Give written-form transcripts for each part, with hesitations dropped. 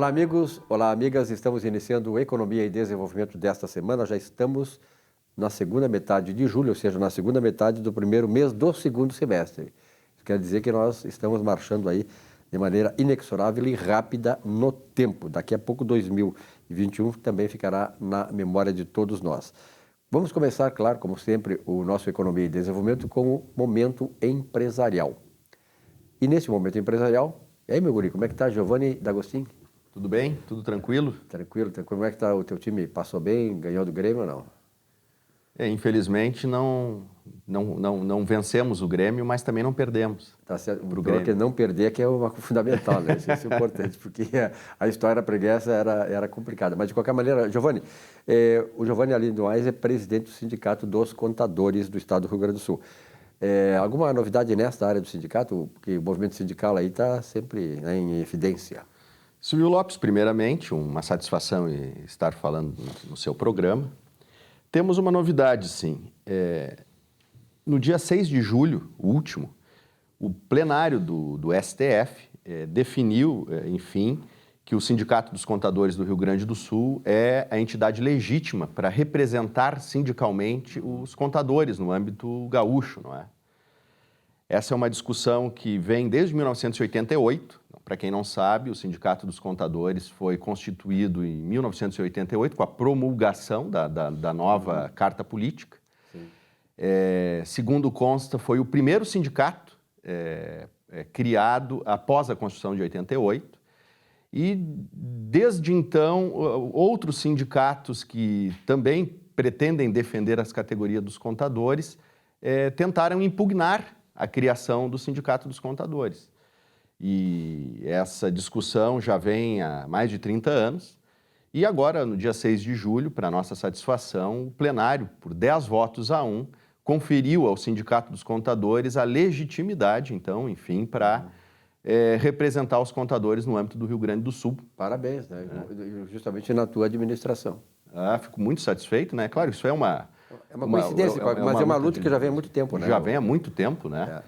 Olá, amigos. Olá, amigas. Estamos iniciando o Economia e Desenvolvimento desta semana. Já estamos na segunda metade de julho, ou seja, na segunda metade do primeiro mês do segundo semestre. Isso quer dizer que nós estamos marchando aí de maneira inexorável e rápida no tempo. Daqui a pouco, 2021 também ficará na memória de todos nós. Vamos começar, claro, como sempre, o nosso Economia e Desenvolvimento com o momento empresarial. E nesse momento empresarial, e aí, meu guri, como é que tá, Giovanni D'Agostin? Tudo bem? Tudo tranquilo? Tranquilo. Como é que tá o teu time? Passou bem? Ganhou do Grêmio ou não? Infelizmente não vencemos o Grêmio, mas também não perdemos. Tá certo. Porque não perder que é uma fundamental, né? Isso é importante, porque a história preguiça era complicada. Mas, de qualquer maneira, Giovanni, o Giovanni, além do mais, é presidente do Sindicato dos Contadores do Estado do Rio Grande do Sul. Alguma novidade nesta área do sindicato? Porque o movimento sindical aí está sempre, né, em evidência. Silvio Lopes, primeiramente, uma satisfação em estar falando no seu programa. Temos uma novidade, sim. No dia 6 de julho, o último, o plenário do STF definiu, enfim, que o Sindicato dos Contadores do Rio Grande do Sul é a entidade legítima para representar sindicalmente os contadores no âmbito gaúcho, não é? Essa é uma discussão que vem desde 1988. Para quem não sabe, o Sindicato dos Contadores foi constituído em 1988 com a promulgação da nova Carta Política. Segundo consta, foi o primeiro sindicato criado após a Constituição de 88. E, desde então, outros sindicatos que também pretendem defender as categorias dos contadores tentaram impugnar a criação do Sindicato dos Contadores. E essa discussão já vem há mais de 30 anos. E agora, no dia 6 de julho, para nossa satisfação, o plenário, por 10 votos a 1, conferiu ao Sindicato dos Contadores a legitimidade, então, enfim, para representar os contadores no âmbito do Rio Grande do Sul. Parabéns, né? Justamente na tua administração. Fico muito satisfeito, né? Claro, isso é uma coincidência, mas é uma luta que já vem há muito tempo, né? Já vem há muito tempo, né?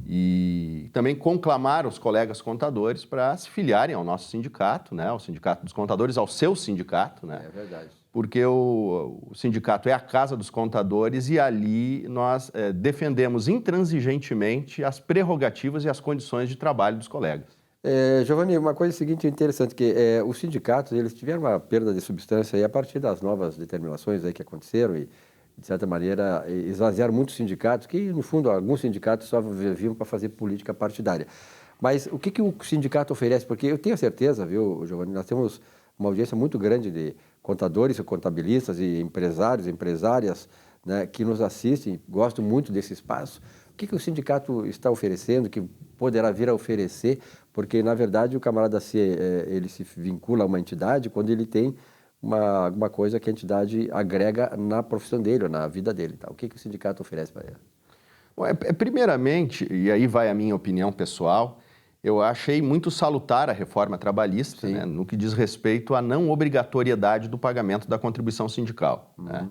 E também conclamar os colegas contadores para se filiarem ao nosso sindicato, né? Ao Sindicato dos Contadores, ao seu sindicato, né? É verdade. Porque o sindicato é a casa dos contadores e ali nós defendemos intransigentemente as prerrogativas e as condições de trabalho dos colegas. Giovanni, uma coisa seguinte interessante, que os sindicatos eles tiveram uma perda de substância aí a partir das novas determinações aí que aconteceram e, de certa maneira, esvaziaram muitos sindicatos, que, no fundo, alguns sindicatos só viviam para fazer política partidária. Mas o que o sindicato oferece? Porque eu tenho certeza, viu, Giovanni, nós temos uma audiência muito grande de contadores, contabilistas e empresários, empresárias, né, que nos assistem, gostam muito desse espaço. O que o sindicato está oferecendo, que poderá vir a oferecer? Porque, na verdade, o camarada ele se vincula a uma entidade quando ele tem alguma coisa que a entidade agrega na profissão dele, ou na vida dele. Tá? O que o sindicato oferece para ele? Bom, primeiramente, e aí vai a minha opinião pessoal, eu achei muito salutar a reforma trabalhista, né, no que diz respeito à não obrigatoriedade do pagamento da contribuição sindical. Né?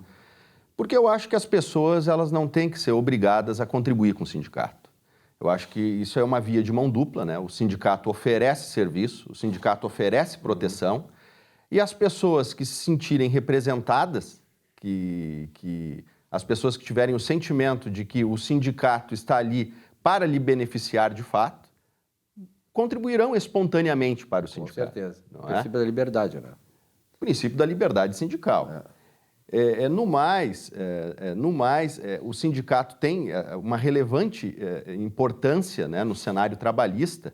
Porque eu acho que as pessoas elas não têm que ser obrigadas a contribuir com o sindicato. Eu acho que isso é uma via de mão dupla, né? O sindicato oferece serviço, o sindicato oferece proteção, e as pessoas que se sentirem representadas, que as pessoas que tiverem o sentimento de que o sindicato está ali para lhe beneficiar de fato, contribuirão espontaneamente para o sindicato. Com certeza. O princípio da liberdade, né? O princípio da liberdade sindical. No mais, o sindicato tem uma relevante importância, né, no cenário trabalhista,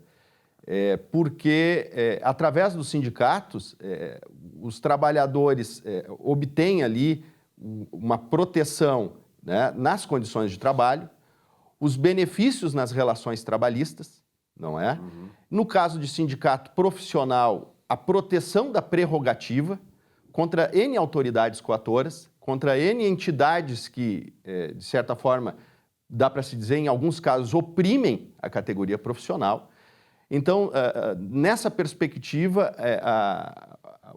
porque, através dos sindicatos, os trabalhadores obtêm ali uma proteção, né, nas condições de trabalho, os benefícios nas relações trabalhistas, não é? No caso de sindicato profissional, a proteção da prerrogativa contra N autoridades coatoras, contra N entidades que, de certa forma, dá para se dizer, em alguns casos, oprimem a categoria profissional. Então, nessa perspectiva,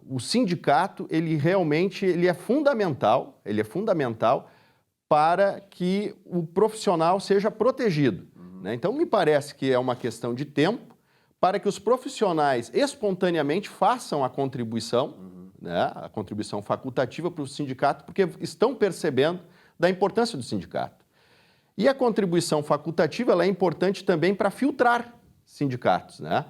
o sindicato, ele realmente é fundamental para que o profissional seja protegido. Né? Então, me parece que é uma questão de tempo para que os profissionais espontaneamente façam a contribuição, né, a contribuição facultativa para o sindicato, porque estão percebendo da importância do sindicato. E a contribuição facultativa ela é importante também para filtrar sindicatos, né?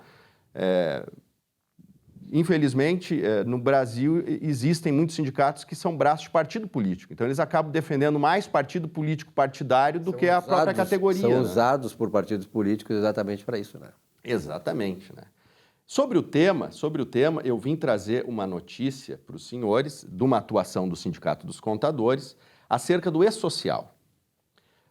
Infelizmente, no Brasil, existem muitos sindicatos que são braços de partido político. Então, eles acabam defendendo mais partido político partidário do que a própria categoria. São né? usados por partidos políticos exatamente para isso, né? Exatamente, né? Sobre o tema, eu vim trazer uma notícia para os senhores de uma atuação do Sindicato dos Contadores acerca do E-Social.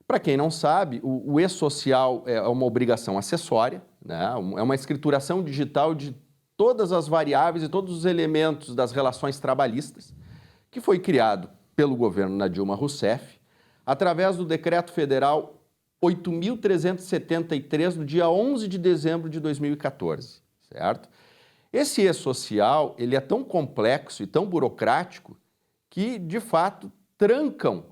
Para quem não sabe, o E-Social é uma obrigação acessória, né? É uma escrituração digital de todas as variáveis e todos os elementos das relações trabalhistas, que foi criado pelo governo da Dilma Rousseff, através do Decreto Federal 8.373, do dia 11 de dezembro de 2014, certo? Esse E-Social, ele é tão complexo e tão burocrático que, de fato, trancam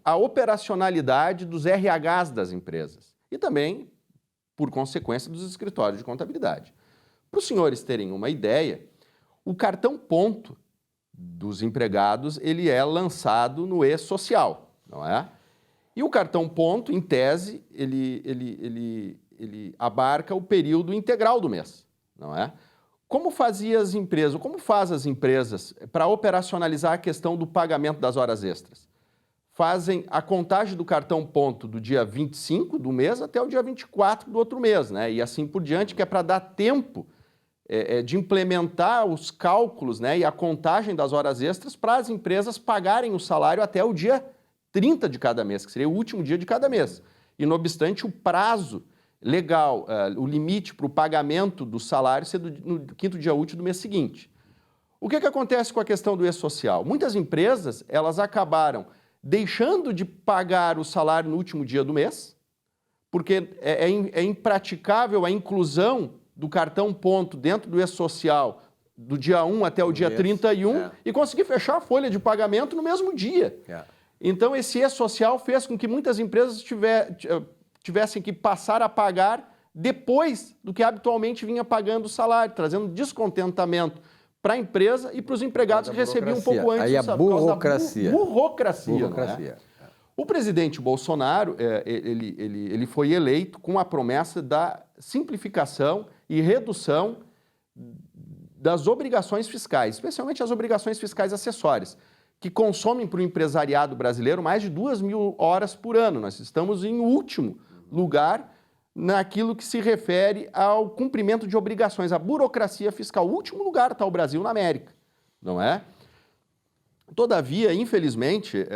a operacionalidade dos RHs das empresas e também, por consequência, dos escritórios de contabilidade. Para os senhores terem uma ideia, o cartão ponto dos empregados ele é lançado no E-Social, não é? E o cartão ponto, em tese, ele abarca o período integral do mês, não é? Como faz as empresas para operacionalizar a questão do pagamento das horas extras? Fazem a contagem do cartão ponto do dia 25 do mês até o dia 24 do outro mês, né? E assim por diante, que é para dar tempo de implementar os cálculos, né, e a contagem das horas extras para as empresas pagarem o salário até o dia 30 de cada mês, que seria o último dia de cada mês. E, não obstante, o prazo legal, o limite para o pagamento do salário ser no quinto dia útil do mês seguinte. O que acontece com a questão do E-Social? Muitas empresas, elas acabaram deixando de pagar o salário no último dia do mês, porque é impraticável a inclusão do cartão ponto dentro do E-Social do dia 1 até o dia 31 e conseguir fechar a folha de pagamento no mesmo dia. Então, esse E-Social fez com que muitas empresas tivessem que passar a pagar depois do que habitualmente vinha pagando o salário, trazendo descontentamento para a empresa e para os empregados que recebiam um pouco antes. Aí a burocracia. Burocracia. Né? O presidente Bolsonaro, ele foi eleito com a promessa da simplificação e redução das obrigações fiscais, especialmente as obrigações fiscais acessórias, que consomem para o empresariado brasileiro mais de 2.000 horas por ano. Nós estamos em último lugar naquilo que se refere ao cumprimento de obrigações, a burocracia fiscal. O último lugar está o Brasil na América, não é? Todavia, infelizmente,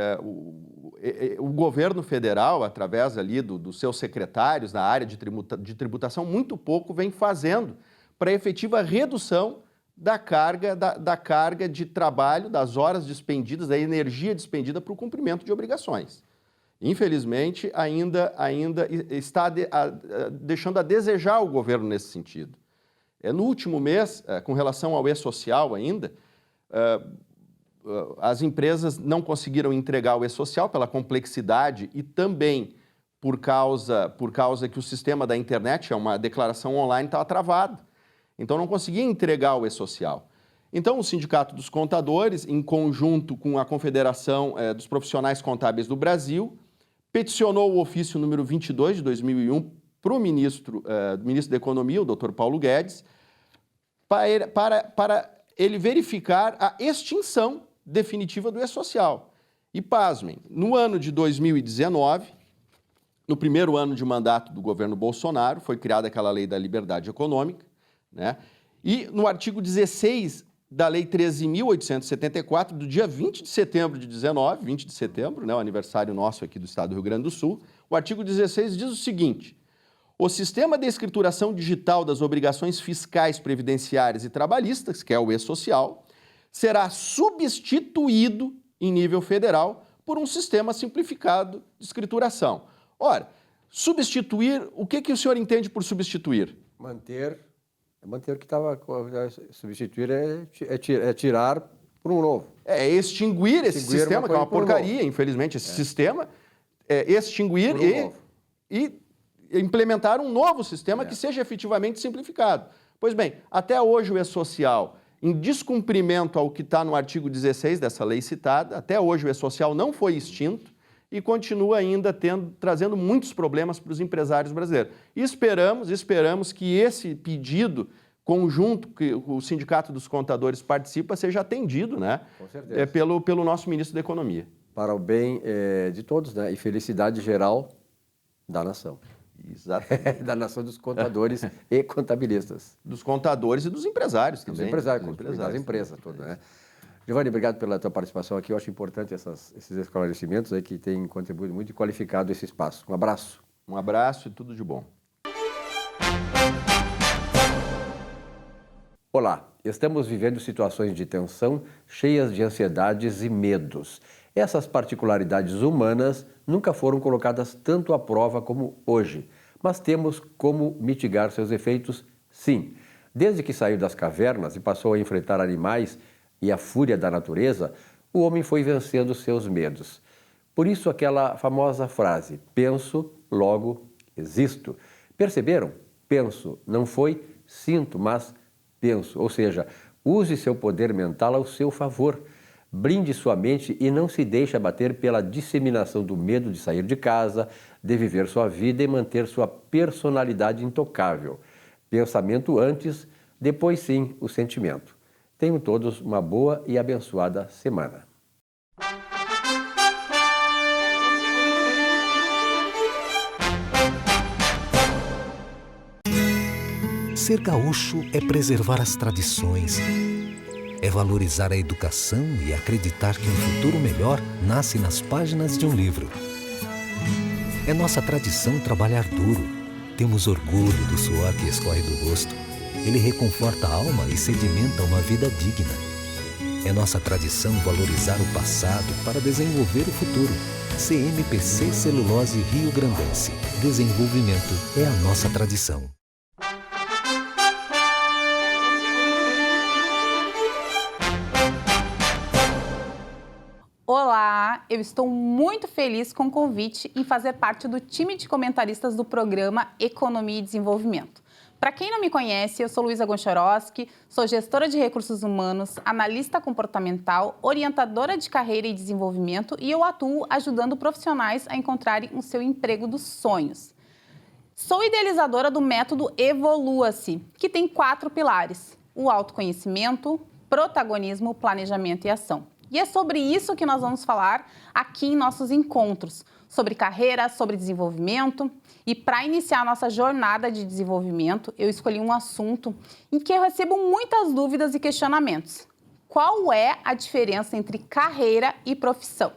o governo federal, através ali dos seus secretários na área de tributação, muito pouco vem fazendo para a efetiva redução da carga de trabalho, das horas despendidas, da energia despendida para o cumprimento de obrigações. Infelizmente, ainda está deixando a desejar o governo nesse sentido. No último mês, com relação ao E-Social ainda, as empresas não conseguiram entregar o E-Social pela complexidade e também por causa que o sistema da internet, uma declaração online, estava travado. Então, não conseguia entregar o E-Social. Então, o Sindicato dos Contadores, em conjunto com a Confederação dos Profissionais Contábeis do Brasil, peticionou o ofício número 22 de 2001 para o ministro da Economia, o Dr. Paulo Guedes, para ele verificar a extinção definitiva do E-Social. E, pasmem, no ano de 2019, no primeiro ano de mandato do governo Bolsonaro, foi criada aquela lei da liberdade econômica, né? E no artigo 16 da Lei 13.874, do dia 20 de setembro de 19, 20 de setembro, né, o aniversário nosso aqui do estado do Rio Grande do Sul, o artigo 16 diz o seguinte: o sistema de escrituração digital das obrigações fiscais, previdenciárias e trabalhistas, que é o E-Social, será substituído em nível federal por um sistema simplificado de escrituração. Ora, substituir, o que o senhor entende por substituir? Manter o que estava... Substituir é tirar por um novo. É extinguir esse sistema, que é uma porcaria, infelizmente, esse sistema. É extinguir e implementar um novo sistema que seja efetivamente simplificado. Pois bem, até hoje o E-Social, em descumprimento ao que está no artigo 16 dessa lei citada, até hoje o E-Social não foi extinto e continua ainda trazendo muitos problemas para os empresários brasileiros. E esperamos que esse pedido conjunto que o Sindicato dos Contadores participa seja atendido, né? Com certeza. Pelo nosso ministro da Economia. Para o bem de todos, né? E felicidade geral da nação. Exatamente. Da nação dos contadores e contabilistas. Dos contadores e dos empresários também. Dos empresários, das empresas todas, né? Giovanni, obrigado pela tua participação aqui. Eu acho importante esses esclarecimentos aí que têm contribuído muito e qualificado esse espaço. Um abraço. Um abraço e tudo de bom. Olá, estamos vivendo situações de tensão cheias de ansiedades e medos. Essas particularidades humanas nunca foram colocadas tanto à prova como hoje, mas temos como mitigar seus efeitos, sim. Desde que saiu das cavernas e passou a enfrentar animais e a fúria da natureza, o homem foi vencendo seus medos. Por isso aquela famosa frase, penso, logo existo. Perceberam? Penso, não foi sinto, mas penso. Ou seja, use seu poder mental ao seu favor. Blinde sua mente e não se deixe abater pela disseminação do medo de sair de casa, de viver sua vida e manter sua personalidade intocável. Pensamento antes, depois sim o sentimento. Tenham todos uma boa e abençoada semana. Ser gaúcho é preservar as tradições, é valorizar a educação e acreditar que um futuro melhor nasce nas páginas de um livro. É nossa tradição trabalhar duro. Temos orgulho do suor que escorre do rosto. Ele reconforta a alma e sedimenta uma vida digna. É nossa tradição valorizar o passado para desenvolver o futuro. CMPC Celulose Rio Grandense. Desenvolvimento é a nossa tradição. Olá, eu estou muito feliz com o convite em fazer parte do time de comentaristas do programa Economia e Desenvolvimento. Para quem não me conhece, eu sou Luísa Gonchorowski, sou gestora de recursos humanos, analista comportamental, orientadora de carreira e desenvolvimento e eu atuo ajudando profissionais a encontrarem o seu emprego dos sonhos. Sou idealizadora do método Evolua-se, que tem 4 pilares: o autoconhecimento, protagonismo, planejamento e ação. E é sobre isso que nós vamos falar aqui em nossos encontros, sobre carreira, sobre desenvolvimento. E para iniciar a nossa jornada de desenvolvimento, eu escolhi um assunto em que eu recebo muitas dúvidas e questionamentos. Qual é a diferença entre carreira e profissão?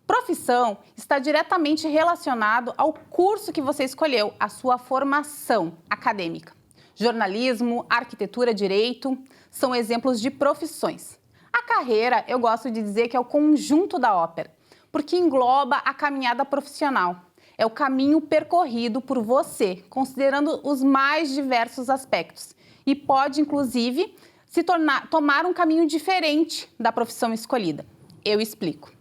Profissão está diretamente relacionado ao curso que você escolheu, a sua formação acadêmica. Jornalismo, arquitetura, direito são exemplos de profissões. A carreira, eu gosto de dizer que é o conjunto da ópera, porque engloba a caminhada profissional. É o caminho percorrido por você, considerando os mais diversos aspectos. E pode, inclusive, tomar um caminho diferente da profissão escolhida. Eu explico.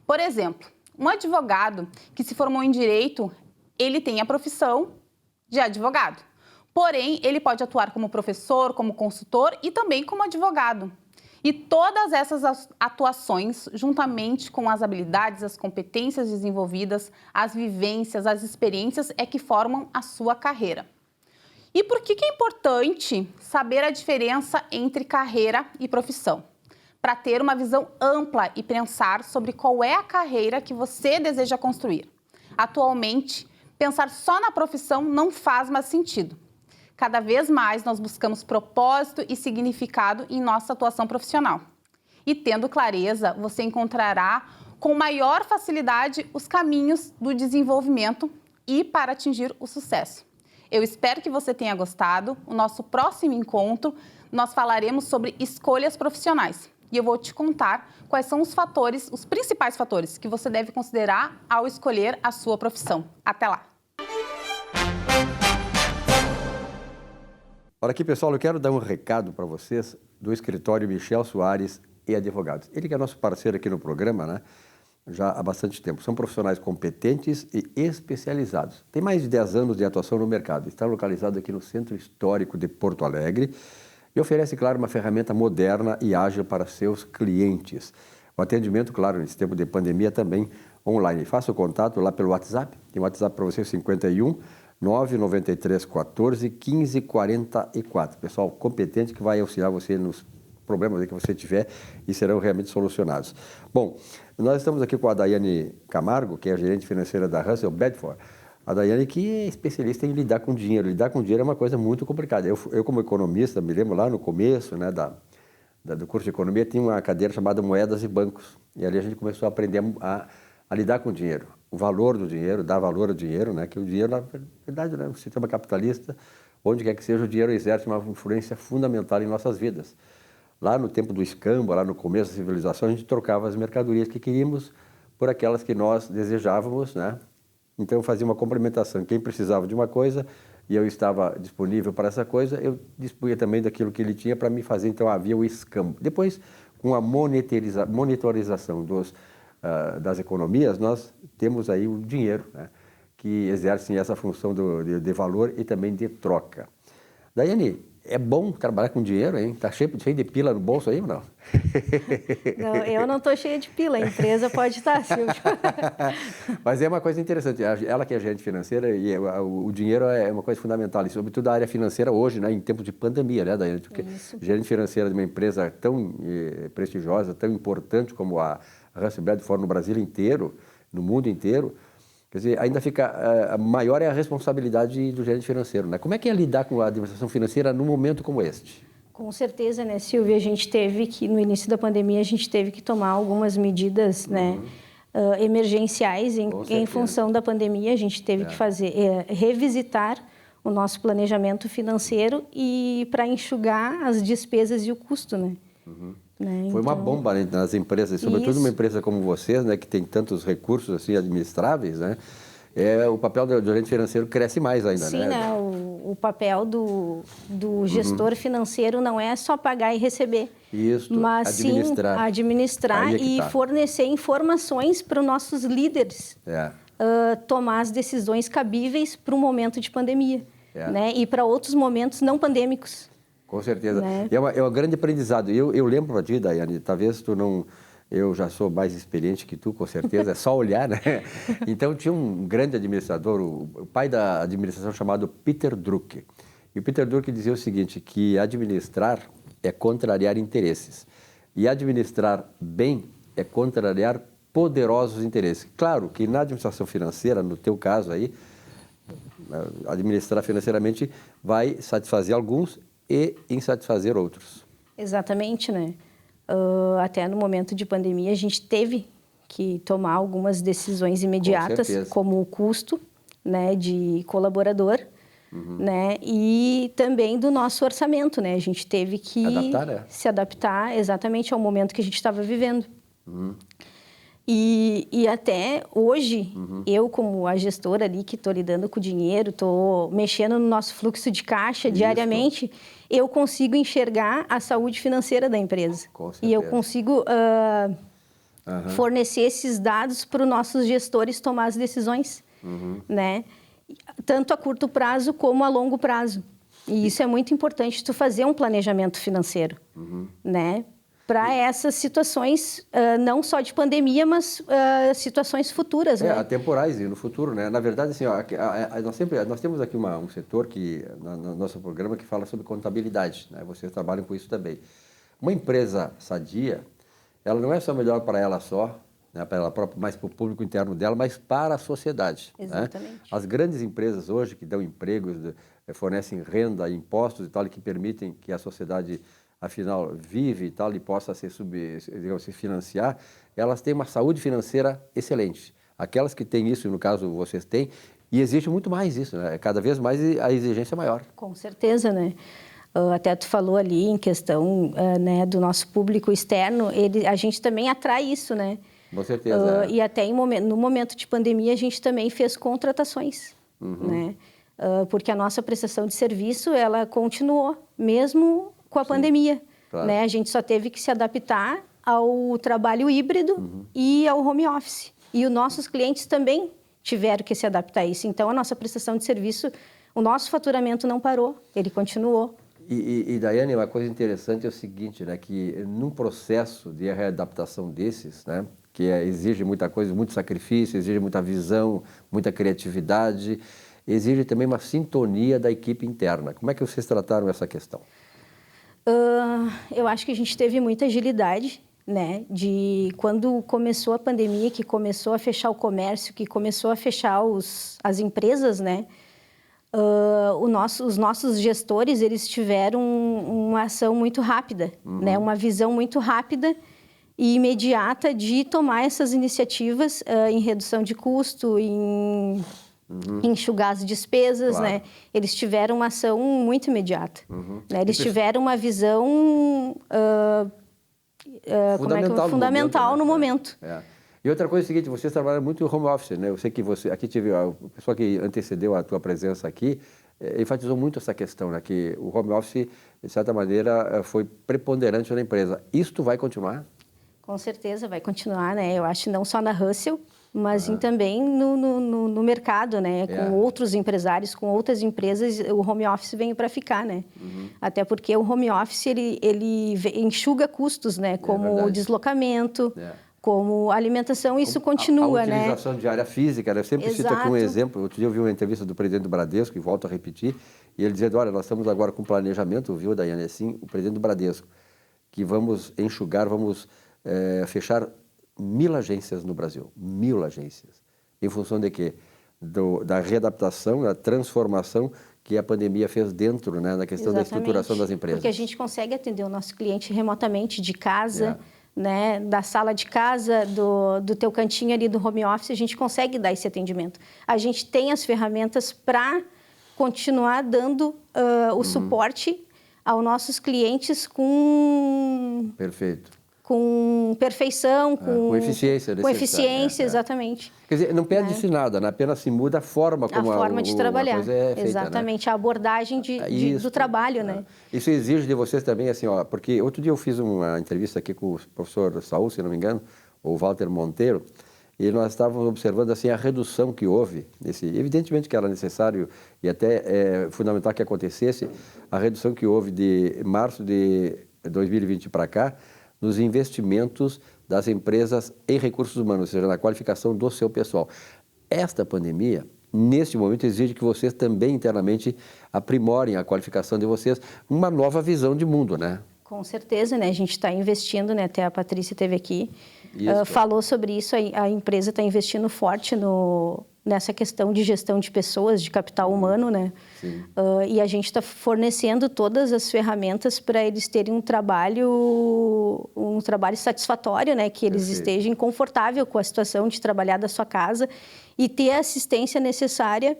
Por exemplo, um advogado que se formou em direito, ele tem a profissão de advogado. Porém, ele pode atuar como professor, como consultor e também como advogado. E todas essas atuações, juntamente com as habilidades, as competências desenvolvidas, as vivências, as experiências, é que formam a sua carreira. E por que é importante saber a diferença entre carreira e profissão? Para ter uma visão ampla e pensar sobre qual é a carreira que você deseja construir. Atualmente, pensar só na profissão não faz mais sentido. Cada vez mais nós buscamos propósito e significado em nossa atuação profissional. E tendo clareza, você encontrará com maior facilidade os caminhos do desenvolvimento e para atingir o sucesso. Eu espero que você tenha gostado. O nosso próximo encontro, nós falaremos sobre escolhas profissionais. E eu vou te contar quais são os principais fatores que você deve considerar ao escolher a sua profissão. Até lá! Olha aqui, pessoal, eu quero dar um recado para vocês do escritório Michel Soares e Advogados. Ele que é nosso parceiro aqui no programa, né? já há bastante tempo. São profissionais competentes e especializados. Tem mais de 10 anos de atuação no mercado. Está localizado aqui no Centro Histórico de Porto Alegre e oferece, claro, uma ferramenta moderna e ágil para seus clientes. O atendimento, claro, nesse tempo de pandemia também online. Faça o contato lá pelo WhatsApp. Tem um WhatsApp para você, 51 993 14 15 44. Pessoal competente que vai auxiliar você nos problemas que você tiver e serão realmente solucionados. Bom, nós estamos aqui com a Daiane Camargo, que é a gerente financeira da Russell Bedford. A Daiane que é especialista em lidar com dinheiro. Lidar com dinheiro é uma coisa muito complicada. Eu como economista, me lembro lá no começo, né, do curso de economia, tinha uma cadeira chamada Moedas e Bancos. E ali a gente começou a aprender a lidar com o dinheiro. O valor do dinheiro, dar valor ao dinheiro, né, que o dinheiro, na verdade, né, um sistema capitalista, onde quer que seja, o dinheiro exerce uma influência fundamental em nossas vidas. Lá no tempo do escambo, lá no começo da civilização, a gente trocava as mercadorias que queríamos por aquelas que nós desejávamos, né? Então, eu fazia uma complementação. Quem precisava de uma coisa e eu estava disponível para essa coisa, eu dispunha também daquilo que ele tinha para me fazer. Então, havia o escambo. Depois, com a monitorização das economias, nós temos aí o dinheiro, né? Que exerce essa função de valor e também de troca. Daiane, é bom trabalhar com dinheiro, hein? Tá cheio de pila no bolso aí ou não? Não, eu não estou cheia de pila, a empresa pode estar, Silvio. Mas é uma coisa interessante, ela que é gerente financeira, e o dinheiro é uma coisa fundamental, e sobretudo a área financeira hoje, né, em tempos de pandemia, né, Daiane? Porque gerente financeira de uma empresa tão prestigiosa, tão importante como a Russell Bedford no Brasil inteiro, no mundo inteiro, quer dizer, ainda fica, maior é a responsabilidade do gerente financeiro, né? Como é que é lidar com a administração financeira num momento como este? Com certeza, né, Silvia? A gente teve que, no início da pandemia, a gente teve que tomar algumas medidas, né, emergenciais em função da pandemia. A gente teve que revisitar o nosso planejamento financeiro e para enxugar as despesas e o custo, né? Né? Foi uma bomba, né, nas empresas, sobretudo uma empresa como vocês, né, que tem tantos recursos assim administráveis, né? O papel do gerente financeiro cresce mais ainda, Sim, né? né? O papel do gestor financeiro não é só pagar e receber. Isso, mas administrar. Sim administrar e fornecer informações para os nossos líderes tomar as decisões cabíveis para um momento de pandemia, né? E para outros momentos não pandêmicos. Com certeza. Né? É um grande aprendizado. Eu lembro para ti, Daiane, talvez tu não... Eu já sou mais experiente que tu, com certeza, é só olhar, né? Então, tinha um grande administrador, o pai da administração, chamado Peter Drucker. E o Peter Drucker dizia o seguinte, que administrar é contrariar interesses. E administrar bem é contrariar poderosos interesses. Claro que na administração financeira, no teu caso aí, administrar financeiramente vai satisfazer alguns e insatisfazer outros. Exatamente, né? Até no momento de pandemia, a gente teve que tomar algumas decisões imediatas, como o custo, né, de colaborador, né, e também do nosso orçamento, né? A gente teve que se adaptar exatamente ao momento que a gente estava vivendo. E até hoje, eu como a gestora ali que estou lidando com o dinheiro, estou mexendo no nosso fluxo de caixa diariamente, eu consigo enxergar a saúde financeira da empresa. E eu consigo fornecer esses dados para os nossos gestores tomar as decisões, né? Tanto a curto prazo como a longo prazo. E isso é muito importante, tu fazer um planejamento financeiro, né? Para essas situações, não só de pandemia, mas situações futuras, né? Atemporais e no futuro, né? Na verdade, assim, nós temos aqui um setor que, no nosso programa que fala sobre contabilidade, né? Vocês trabalham com isso também. Uma empresa sadia, ela não é só melhor para ela só, né? Para ela própria, mas para o público interno dela, mas para a sociedade. Exatamente. Né? As grandes empresas hoje que dão empregos, fornecem renda, impostos e tal, e que permitem que a sociedade afinal vive e tal, e possa se financiar, elas têm uma saúde financeira excelente. Aquelas que têm isso, no caso vocês têm, e existe muito mais isso, né? Cada vez mais a exigência é maior. Com certeza, né? Até tu falou ali em questão né, do nosso público externo, a gente também atrai isso, né? Com certeza. E até no momento de pandemia a gente também fez contratações, né? Porque a nossa prestação de serviço, ela continuou, mesmo com a pandemia, claro. Né? A gente só teve que se adaptar ao trabalho híbrido e ao home office. E os nossos clientes também tiveram que se adaptar a isso. Então, a nossa prestação de serviço, o nosso faturamento não parou, ele continuou. E Daiane, uma coisa interessante é o seguinte, né, que num processo de readaptação desses, né, que exige muita coisa, muito sacrifício, exige muita visão, muita criatividade, exige também uma sintonia da equipe interna. Como é que vocês trataram essa questão? Eu acho que a gente teve muita agilidade, né? De quando começou a pandemia, que começou a fechar o comércio, que começou a fechar as empresas, né? Os nossos gestores, eles tiveram uma ação muito rápida, né? Uma visão muito rápida e imediata de tomar essas iniciativas em redução de custo, em enxugar as despesas, claro, né? Eles tiveram uma ação muito imediata, né? Eles tiveram uma visão fundamental no momento. E outra coisa é o seguinte, vocês trabalham muito em home office, né? Eu sei que aqui tive a pessoa que antecedeu a tua presença aqui, enfatizou muito essa questão, né? Que o home office, de certa maneira, foi preponderante na empresa. Isto vai continuar? Com certeza vai continuar, né? Eu acho não só na Russell, mas também no mercado, né? Com outros empresários, com outras empresas, o home office veio para ficar, né? Até porque o home office, ele enxuga custos, né? Como o deslocamento, como alimentação, isso continua, né? A utilização de área física, né? Eu sempre cito aqui um exemplo. Outro dia eu vi uma entrevista do presidente do Bradesco, e volto a repetir, e ele dizendo, olha, nós estamos agora com planejamento, viu, Daiane, assim, o presidente do Bradesco, que vamos enxugar, vamos fechar 1000 agências no Brasil, 1000 agências. Em função de quê? Da readaptação, da transformação que a pandemia fez dentro, né, na questão da estruturação das empresas. Porque a gente consegue atender o nosso cliente remotamente, de casa, né, da sala de casa, do teu cantinho ali do home office, a gente consegue dar esse atendimento. A gente tem as ferramentas para continuar dando o suporte aos nossos clientes com... Perfeito. Com perfeição, com eficiência. Com eficiência, exatamente. Quer dizer, não perde-se nada, né? Apenas se muda a forma como a forma de trabalhar. A coisa é feita, exatamente, né? A abordagem do trabalho, né? Isso exige de vocês também, assim, ó, porque outro dia eu fiz uma entrevista aqui com o professor Saul, se não me engano, ou Walter Monteiro, e nós estávamos observando, assim, a redução que houve, evidentemente que era necessário e até fundamental que acontecesse, a redução que houve de março de 2020 para cá, nos investimentos das empresas em recursos humanos, ou seja, na qualificação do seu pessoal. Esta pandemia, neste momento, exige que vocês também internamente aprimorem a qualificação de vocês, uma nova visão de mundo, né? Com certeza, né? A gente está investindo, né? Até a Patrícia esteve aqui, falou sobre isso, a empresa está investindo forte nessa questão de gestão de pessoas, de capital humano, né? E a gente está fornecendo todas as ferramentas para eles terem um trabalho satisfatório, né? Que eles estejam confortáveis com a situação de trabalhar da sua casa e ter a assistência necessária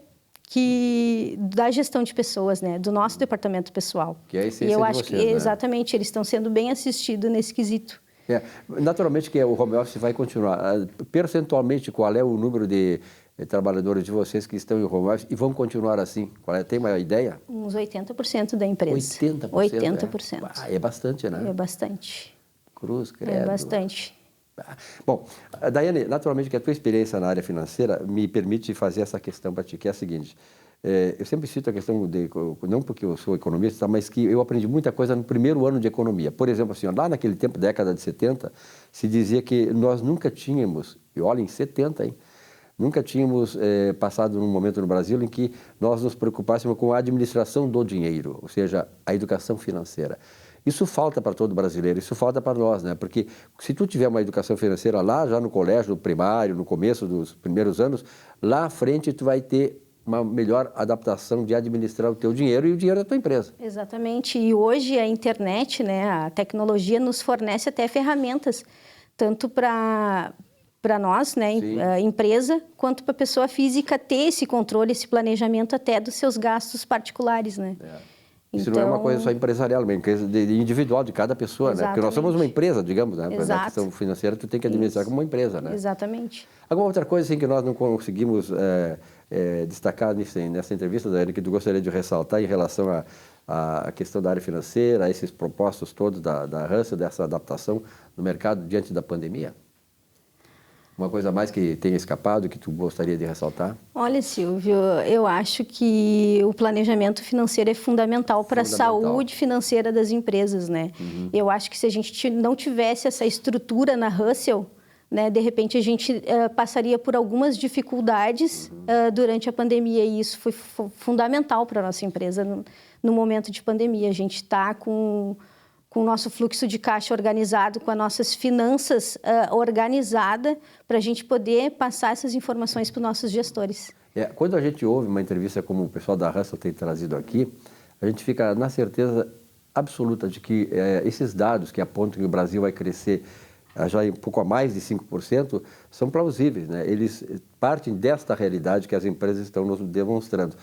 da gestão de pessoas, né? Do nosso departamento pessoal. Que é a essência e eu de acho vocês, que, né? exatamente, eles estão sendo bem assistidos nesse quesito. Naturalmente que o home office vai continuar. Percentualmente, qual é o número de trabalhadores de vocês que estão em home office e vão continuar assim? Tem uma ideia? Uns 80% da empresa. 80%? 80%. É bastante, né? É bastante. Cruz, credo. É bastante. Bom, Daiane, naturalmente que a tua experiência na área financeira me permite fazer essa questão para ti, que é a seguinte. Eu sempre cito a questão não porque eu sou economista, mas que eu aprendi muita coisa no primeiro ano de economia. Por exemplo, assim, lá naquele tempo, década de 70, se dizia que nós nunca tínhamos, e olha, em 70, hein? Nunca tínhamos passado num momento no Brasil em que nós nos preocupássemos com a administração do dinheiro, ou seja, a educação financeira. Isso falta para todo brasileiro, isso falta para nós, né? Porque se tu tiver uma educação financeira lá, já no colégio, no primário, no começo dos primeiros anos, lá à frente tu vai ter uma melhor adaptação de administrar o teu dinheiro e o dinheiro da tua empresa. Exatamente. E hoje a internet, né, a tecnologia nos fornece até ferramentas, tanto para nós, né, empresa, quanto para a pessoa física ter esse controle, esse planejamento até dos seus gastos particulares, né? Isso não é uma coisa só empresarial, é uma coisa individual de cada pessoa, né? Porque nós somos uma empresa, digamos, né? Na questão financeira, tu tem que administrar como uma empresa, né? Exatamente. Alguma outra coisa assim, que nós não conseguimos destacar nessa entrevista, Daiane, que tu gostaria de ressaltar em relação a questão da área financeira, esses propostos todos da Russell, dessa adaptação no mercado diante da pandemia? Uma coisa a mais que tenha escapado, que tu gostaria de ressaltar? Olha, Silvio, eu acho que o planejamento financeiro é fundamental para a saúde financeira das empresas, né? Eu acho que se a gente não tivesse essa estrutura na Russell, né, de repente a gente passaria por algumas dificuldades durante a pandemia, e isso foi fundamental para a nossa empresa no momento de pandemia. A gente está com o nosso fluxo de caixa organizado, com as nossas finanças organizadas, para a gente poder passar essas informações para os nossos gestores. Quando a gente ouve uma entrevista como o pessoal da Russell tem trazido aqui, a gente fica na certeza absoluta de que esses dados que apontam que o Brasil vai crescer já um pouco a mais de 5%, são plausíveis, né? Eles partem desta realidade que as empresas estão nos demonstrando.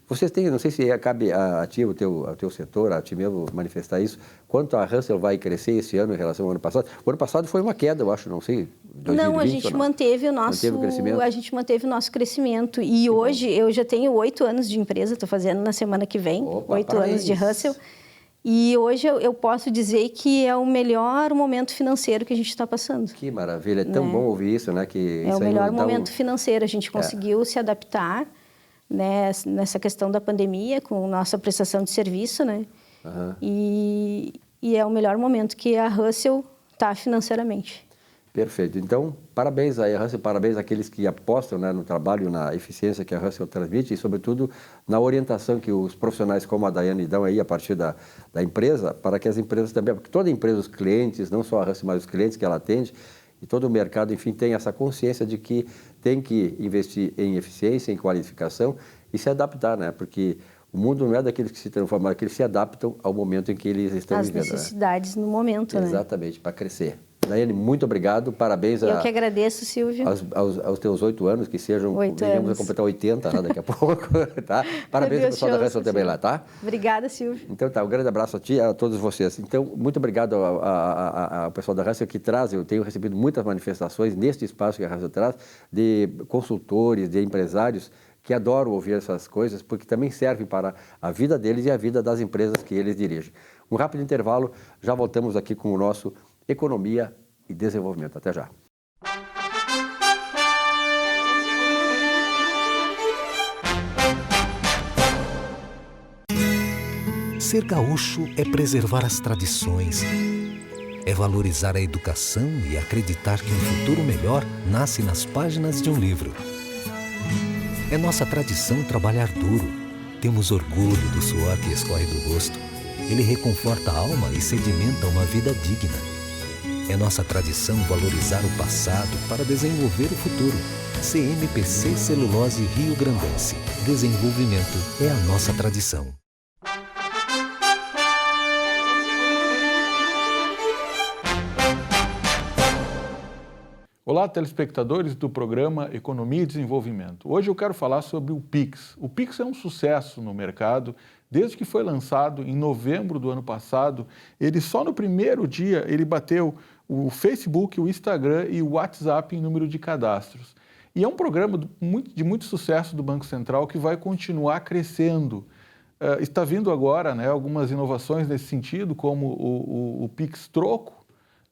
Vocês têm, não sei se cabe a ti, ao teu setor, a ti mesmo manifestar isso, quanto a Russell vai crescer esse ano em relação ao ano passado? O ano passado foi uma queda, eu acho, não sei, 2020 não, a gente manteve o nosso crescimento. A gente manteve o nosso crescimento. E hoje eu já tenho 8 anos de empresa, estou fazendo na semana que vem, 8 anos de Russell. E hoje eu posso dizer que é o melhor momento financeiro que a gente está passando. Que maravilha, é tão bom ouvir isso, né? Que é o melhor momento financeiro, a gente conseguiu se adaptar, né, nessa questão da pandemia, com nossa prestação de serviço, né? E é o melhor momento que a Russell está financeiramente. Perfeito. Então, parabéns aí, Russell, parabéns àqueles que apostam, né, no trabalho, na eficiência que a Russell transmite e, sobretudo, na orientação que os profissionais como a Daiane dão aí a partir da empresa, para que as empresas também, porque toda empresa, os clientes, não só a Russell, mas os clientes que ela atende, e todo o mercado, enfim, tem essa consciência de que tem que investir em eficiência, em qualificação e se adaptar, né? Porque o mundo não é daqueles que se transformam, é daqueles que se adaptam ao momento em que eles estão vivendo. As necessidades, né? No momento, exatamente, né? Exatamente, para crescer. Daiane, muito obrigado, parabéns. Eu que agradeço, Silvio. Aos teus 8 anos, que sejam, venhamos a completar 80 né, daqui a pouco, tá? Parabéns ao pessoal da Russell também lá, tá? Obrigada, Silvio. Então tá, um grande abraço a ti e a todos vocês. Então, muito obrigado ao pessoal da Russell que traz, eu tenho recebido muitas manifestações neste espaço que a Russell traz, de consultores, de empresários, que adoram ouvir essas coisas, porque também servem para a vida deles e a vida das empresas que eles dirigem. Um rápido intervalo, já voltamos aqui com o nosso Economia e Desenvolvimento. Até já. Ser gaúcho é preservar as tradições, é valorizar a educação e acreditar que um futuro melhor nasce nas páginas de um livro. É nossa tradição trabalhar duro. Temos orgulho do suor que escorre do rosto. Ele reconforta a alma e sedimenta uma vida digna. É nossa tradição valorizar o passado para desenvolver o futuro. CMPC Celulose Rio Grandense. Desenvolvimento é a nossa tradição. Olá, telespectadores do programa Economia e Desenvolvimento. Hoje eu quero falar sobre o Pix. O Pix é um sucesso no mercado. Desde que foi lançado em novembro do ano passado, ele só no primeiro dia ele bateu o Facebook, o Instagram e o WhatsApp em número de cadastros. E é um programa de muito sucesso do Banco Central que vai continuar crescendo. Está vindo agora, né, algumas inovações nesse sentido, como o Pix Troco,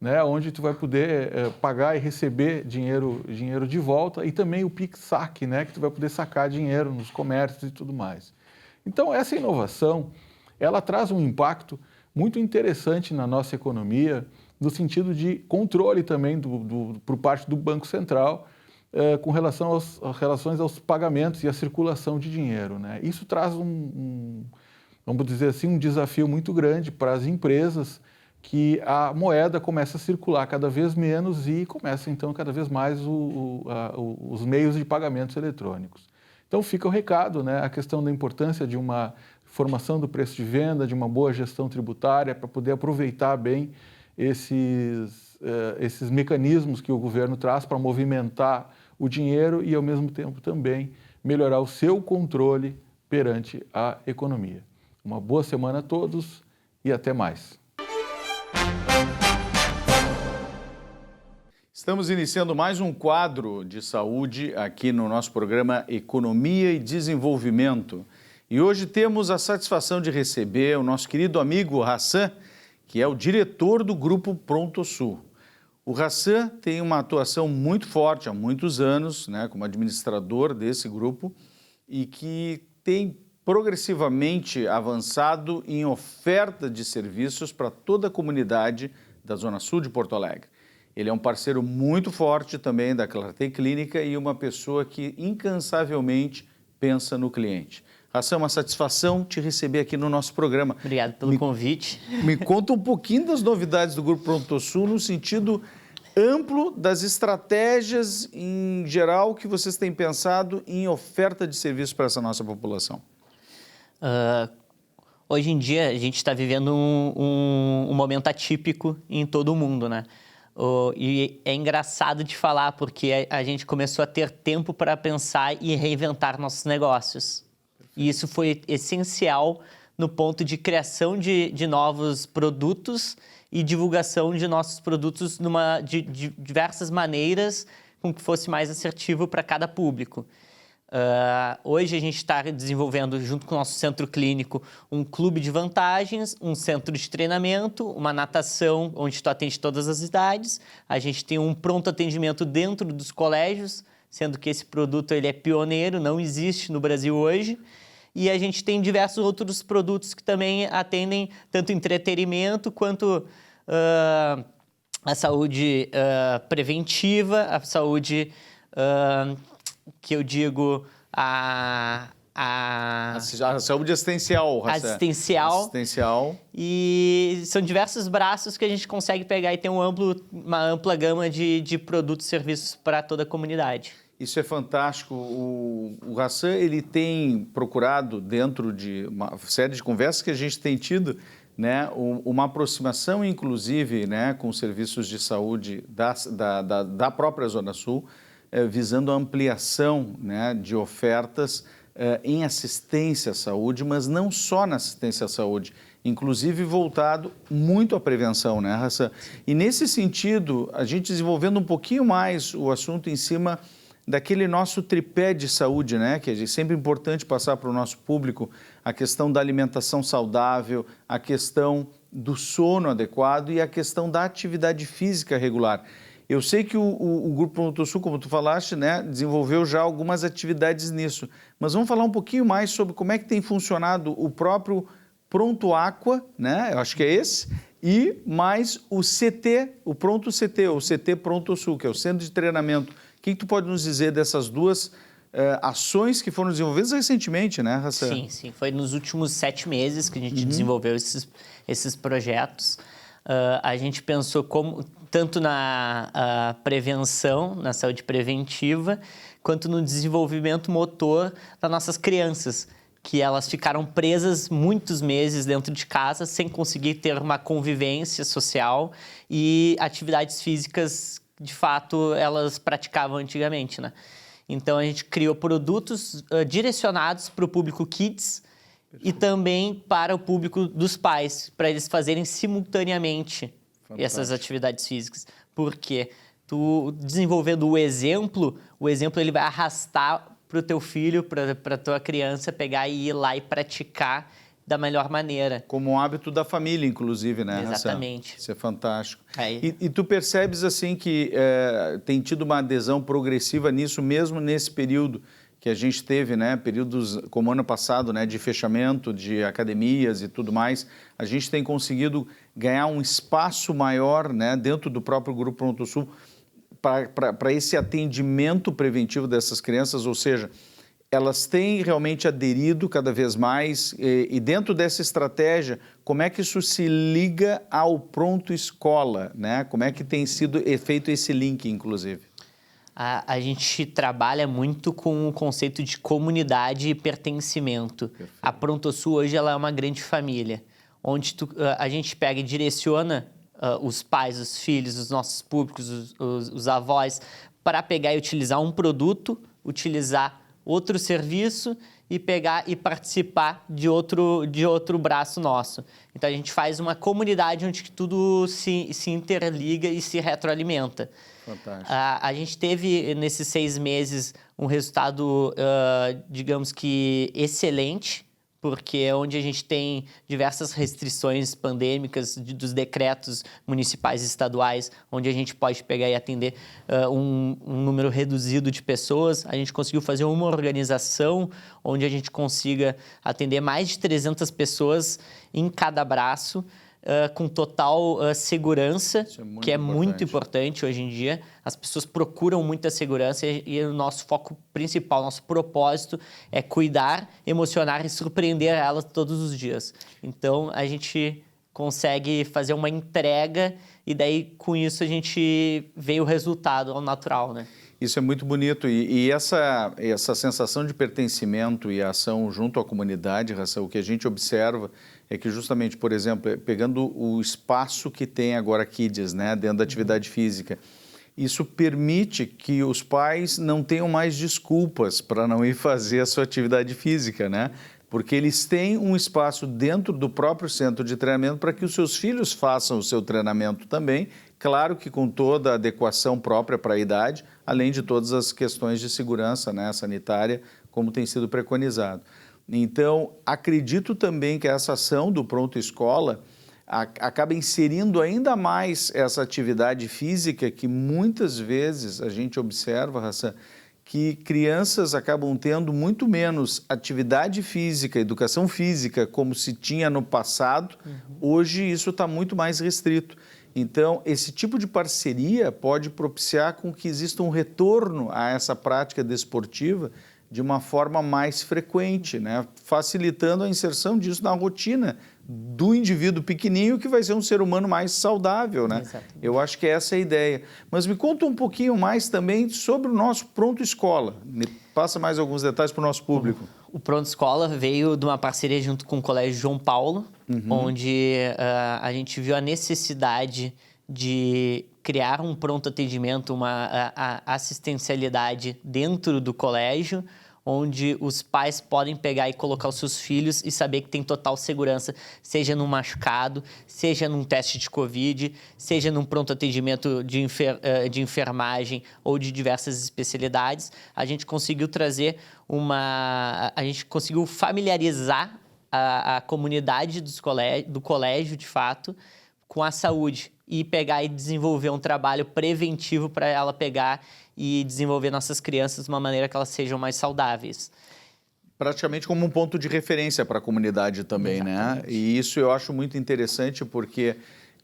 né, onde tu vai poder pagar e receber dinheiro de volta, e também o Pix Saque, né, que tu vai poder sacar dinheiro nos comércios e tudo mais. Então, essa inovação, ela traz um impacto muito interessante na nossa economia, no sentido de controle também por parte do Banco Central, com relação às relações aos pagamentos e à circulação de dinheiro, né? Isso traz vamos dizer assim, um desafio muito grande para as empresas, que a moeda começa a circular cada vez menos e começa, então, cada vez mais os meios de pagamentos eletrônicos. Então, fica o recado, né, a questão da importância de uma formação do preço de venda, de uma boa gestão tributária, para poder aproveitar bem esses mecanismos que o governo traz para movimentar o dinheiro e, ao mesmo tempo, também melhorar o seu controle perante a economia. Uma boa semana a todos e até mais. Estamos iniciando mais um quadro de saúde aqui no nosso programa Economia e Desenvolvimento. E hoje temos a satisfação de receber o nosso querido amigo Hassan, que é o diretor do Grupo ProntoSul. O Hassan tem uma atuação muito forte há muitos anos, né, como administrador desse grupo, e que tem progressivamente avançado em oferta de serviços para toda a comunidade da Zona Sul de Porto Alegre. Ele é um parceiro muito forte também da Clartei Clínica e uma pessoa que incansavelmente pensa no cliente. Hassan, é uma satisfação te receber aqui no nosso programa. Obrigado pelo convite. Me conta um pouquinho das novidades do Grupo ProntoSul no sentido amplo das estratégias em geral que vocês têm pensado em oferta de serviço para essa nossa população. Hoje em dia, a gente está vivendo um momento atípico em todo o mundo, né? E é engraçado de falar, porque a gente começou a ter tempo para pensar e reinventar nossos negócios. E isso foi essencial no ponto de criação de novos produtos e divulgação de nossos produtos de diversas maneiras, com que fosse mais assertivo para cada público. Hoje a gente está desenvolvendo, junto com o nosso centro clínico, um clube de vantagens, um centro de treinamento, uma natação, onde tu atende todas as idades. A gente tem um pronto atendimento dentro dos colégios, sendo que esse produto ele é pioneiro, não existe no Brasil hoje. E a gente tem diversos outros produtos que também atendem tanto entretenimento quanto a saúde preventiva, a saúde, que eu digo, a saúde assistencial. Assistencial. E são diversos braços que a gente consegue pegar e ter uma ampla gama de produtos e serviços para toda a comunidade. Isso é fantástico. O Hassan, ele tem procurado, dentro de uma série de conversas que a gente tem tido, né, uma aproximação, inclusive, né, com os serviços de saúde da própria Zona Sul, visando a ampliação, né, de ofertas em assistência à saúde, mas não só na assistência à saúde, inclusive voltado muito à prevenção, né, Hassan? E nesse sentido, a gente desenvolvendo um pouquinho mais o assunto em cima daquele nosso tripé de saúde, né? Que é sempre importante passar para o nosso público a questão da alimentação saudável, a questão do sono adequado e a questão da atividade física regular. Eu sei que o Grupo ProntoSul, como tu falaste, né, desenvolveu já algumas atividades nisso, mas vamos falar um pouquinho mais sobre como é que tem funcionado o próprio Pronto Aqua, né? Eu acho que é esse, e mais o CT, o Pronto CT, o CT ProntoSul, que é o Centro de Treinamento. O que tu pode nos dizer dessas duas ações que foram desenvolvidas recentemente, né, Hassan? Sim. Foi nos últimos 7 meses que a gente desenvolveu esses projetos. A gente pensou tanto na prevenção, na saúde preventiva, quanto no desenvolvimento motor das nossas crianças, que elas ficaram presas muitos meses dentro de casa sem conseguir ter uma convivência social e atividades físicas de fato, elas praticavam antigamente, né? Então, a gente criou produtos direcionados para o público kids e também para o público dos pais, para eles fazerem simultaneamente essas atividades físicas. Porque tu desenvolvendo o exemplo ele vai arrastar para o teu filho, para a tua criança pegar e ir lá e praticar da melhor maneira. Como um hábito da família, inclusive, né, Exatamente. Hassan? Isso é fantástico. E tu percebes, assim, que tem tido uma adesão progressiva nisso, mesmo nesse período que a gente teve, né, períodos como ano passado, né, de fechamento de academias e tudo mais, a gente tem conseguido ganhar um espaço maior, né, dentro do próprio Grupo ProntoSul para esse atendimento preventivo dessas crianças, ou seja, elas têm realmente aderido cada vez mais e dentro dessa estratégia, como é que isso se liga ao Pronto Escola, né? Como é que tem sido feito esse link, inclusive? A gente trabalha muito com o conceito de comunidade e pertencimento. Perfeito. A ProntoSul hoje ela é uma grande família, onde a gente pega e direciona os pais, os filhos, os nossos públicos, os avós, para pegar e utilizar um produto, utilizar outro serviço e pegar e participar de outro braço nosso. Então, a gente faz uma comunidade onde tudo se interliga e se retroalimenta. Fantástico. A gente teve, nesses 6 meses, um resultado, digamos que excelente, porque é onde a gente tem diversas restrições pandêmicas dos decretos municipais e estaduais, onde a gente pode pegar e atender um número reduzido de pessoas. A gente conseguiu fazer uma organização onde a gente consiga atender mais de 300 pessoas em cada braço, com total segurança, que é muito importante hoje em dia. As pessoas procuram muita segurança e o nosso foco principal, nosso propósito é cuidar, emocionar e surpreender elas todos os dias. Então, a gente consegue fazer uma entrega e daí, com isso, a gente vê o resultado ao natural, né? Isso é muito bonito e essa sensação de pertencimento e ação junto à comunidade, Raça, o que a gente observa é que justamente, por exemplo, pegando o espaço que tem agora Kids, né, dentro da atividade física, isso permite que os pais não tenham mais desculpas para não ir fazer a sua atividade física, né? Porque eles têm um espaço dentro do próprio centro de treinamento para que os seus filhos façam o seu treinamento também, claro que com toda a adequação própria para a idade, além de todas as questões de segurança, né, sanitária, como tem sido preconizado. Então, acredito também que essa ação do Pronto Escola acaba inserindo ainda mais essa atividade física que muitas vezes a gente observa, Raça, que crianças acabam tendo muito menos atividade física, educação física, como se tinha no passado. Hoje isso está muito mais restrito. Então, esse tipo de parceria pode propiciar com que exista um retorno a essa prática desportiva de uma forma mais frequente, né? Facilitando a inserção disso na rotina do indivíduo pequenininho que vai ser um ser humano mais saudável, né? Exatamente. Eu acho que essa é a ideia. Mas me conta um pouquinho mais também sobre o nosso Pronto Escola. Me passa mais alguns detalhes para o nosso público. O Pronto Escola veio de uma parceria junto com o Colégio João Paulo, onde a gente viu a necessidade de criar um pronto atendimento, uma assistencialidade dentro do colégio, onde os pais podem pegar e colocar os seus filhos e saber que tem total segurança, seja num machucado, seja num teste de Covid, seja num pronto atendimento de enfermagem ou de diversas especialidades. A gente conseguiu trazer a gente conseguiu familiarizar a comunidade do colégio, de fato, com a saúde e pegar e desenvolver um trabalho preventivo para ela pegar e desenvolver nossas crianças de uma maneira que elas sejam mais saudáveis. Praticamente como um ponto de referência para a comunidade também, exatamente, né? E isso eu acho muito interessante porque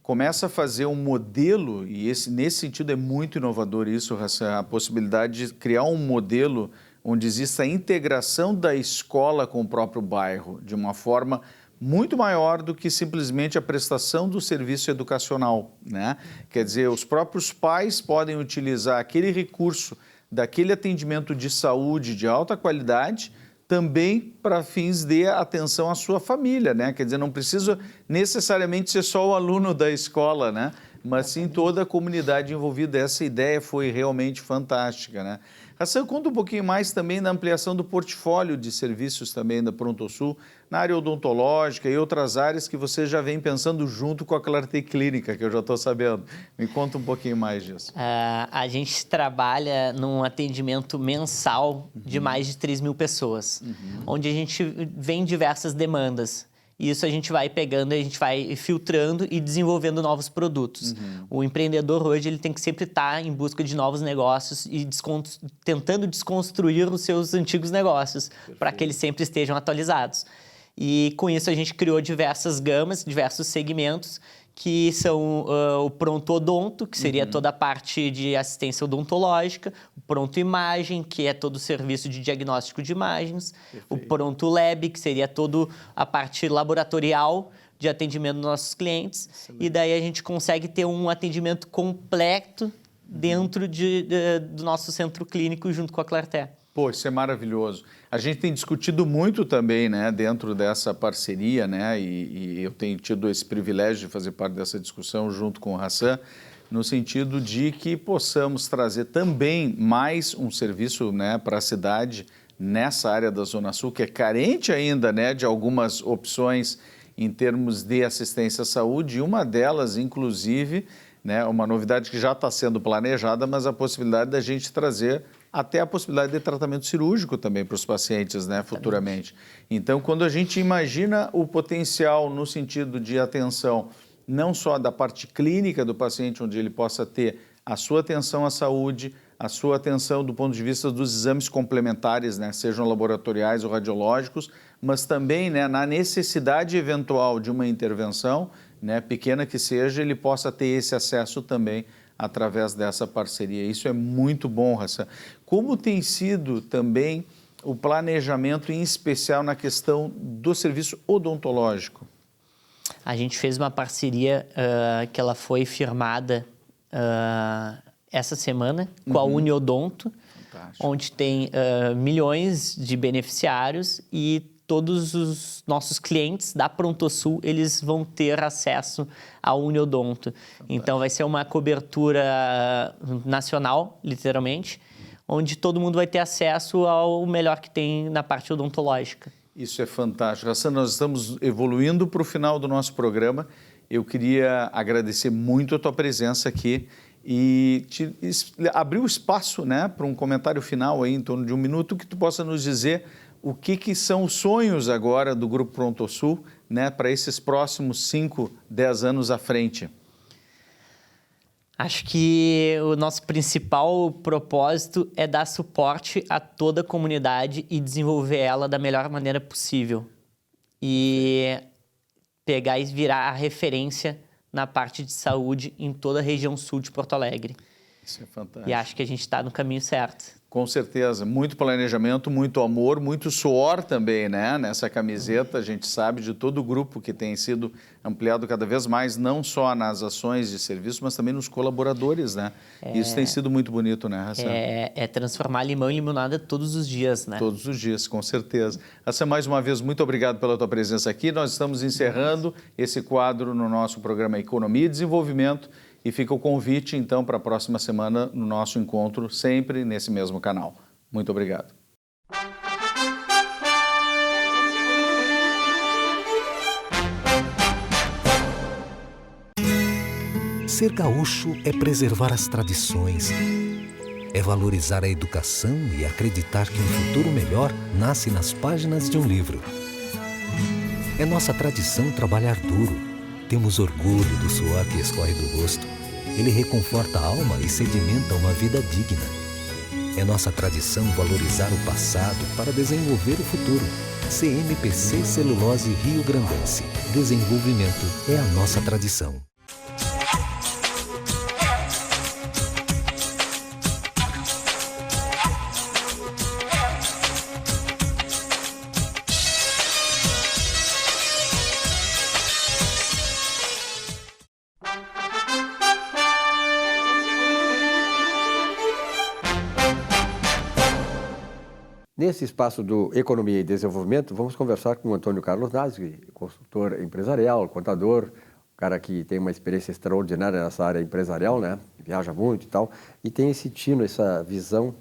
começa a fazer um modelo, e nesse sentido é muito inovador isso, a possibilidade de criar um modelo onde exista a integração da escola com o próprio bairro, de uma forma muito maior do que simplesmente a prestação do serviço educacional, né? Quer dizer, os próprios pais podem utilizar aquele recurso daquele atendimento de saúde de alta qualidade também para fins de atenção à sua família, né? Quer dizer, não precisa necessariamente ser só o aluno da escola, né? Mas sim toda a comunidade envolvida. Essa ideia foi realmente fantástica, né? Hassan, conta um pouquinho mais também da ampliação do portfólio de serviços também da ProntoSul, na área odontológica e outras áreas que você já vem pensando junto com a Clarté Clínica, que eu já estou sabendo. Me conta um pouquinho mais disso. A gente trabalha num atendimento mensal de mais de 3 mil pessoas, onde a gente vem diversas demandas. Isso a gente vai pegando, a gente vai filtrando e desenvolvendo novos produtos. O empreendedor hoje ele tem que sempre estar em busca de novos negócios e tentando desconstruir os seus antigos negócios para que eles sempre estejam atualizados. E com isso a gente criou diversas gamas, diversos segmentos, que são o Pronto Odonto, que seria toda a parte de assistência odontológica, o Pronto Imagem, que é todo o serviço de diagnóstico de imagens, o Pronto Lab, que seria toda a parte laboratorial de atendimento dos nossos clientes, e daí a gente consegue ter um atendimento completo dentro do nosso centro clínico junto com a Clarté. Pô, isso é maravilhoso. A gente tem discutido muito também, né, dentro dessa parceria, né, e eu tenho tido esse privilégio de fazer parte dessa discussão junto com o Hassan, no sentido de que possamos trazer também mais um serviço, né, para a cidade nessa área da Zona Sul, que é carente ainda, né, de algumas opções em termos de assistência à saúde, e uma delas, inclusive, né, uma novidade que já está sendo planejada, mas a possibilidade da gente trazer até a possibilidade de tratamento cirúrgico também para os pacientes, né, futuramente. Então, quando a gente imagina o potencial no sentido de atenção, não só da parte clínica do paciente, onde ele possa ter a sua atenção à saúde, a sua atenção do ponto de vista dos exames complementares, né, sejam laboratoriais ou radiológicos, mas também, né, na necessidade eventual de uma intervenção, né, pequena que seja, ele possa ter esse acesso também através dessa parceria. Isso é muito bom, Hassan. Como tem sido também o planejamento, em especial na questão do serviço odontológico? A gente fez uma parceria que ela foi firmada essa semana com a Uniodonto, onde tem milhões de beneficiários e todos os nossos clientes da ProntoSul, eles vão ter acesso ao Uniodonto. Então, vai ser uma cobertura nacional, literalmente, onde todo mundo vai ter acesso ao melhor que tem na parte odontológica. Isso é fantástico. Hassan, nós estamos evoluindo para o final do nosso programa. Eu queria agradecer muito a tua presença aqui e abrir o espaço, né, para um comentário final aí, em torno de 1 minuto, que tu possa nos dizer o que são os sonhos agora do Grupo ProntoSul, né, para esses próximos 5, 10 anos à frente. Acho que o nosso principal propósito é dar suporte a toda a comunidade e desenvolver ela da melhor maneira possível. E pegar e virar a referência na parte de saúde em toda a região sul de Porto Alegre. Isso é fantástico. E acho que a gente está no caminho certo. Com certeza, muito planejamento, muito amor, muito suor também, né? Nessa camiseta, a gente sabe de todo o grupo que tem sido ampliado cada vez mais, não só nas ações de serviço, mas também nos colaboradores, né? Isso tem sido muito bonito, né, Hassan? É transformar limão em limonada todos os dias, né? Todos os dias, com certeza. Hassan, mais uma vez, muito obrigado pela tua presença aqui. Nós estamos encerrando esse quadro no nosso programa Economia e Desenvolvimento. E fica o convite, então, para a próxima semana no nosso encontro, sempre nesse mesmo canal. Muito obrigado. Ser gaúcho é preservar as tradições, é valorizar a educação e acreditar que um futuro melhor nasce nas páginas de um livro. É nossa tradição trabalhar duro. Temos orgulho do suor que escorre do rosto. Ele reconforta a alma e sedimenta uma vida digna. É nossa tradição valorizar o passado para desenvolver o futuro. CMPC Celulose Rio Grandense. Desenvolvimento é a nossa tradição. Nesse espaço do Economia e Desenvolvimento, vamos conversar com o Antônio Carlos Nasg, consultor empresarial, contador, um cara que tem uma experiência extraordinária nessa área empresarial, né? Viaja muito e tal, e tem esse tino, essa visão,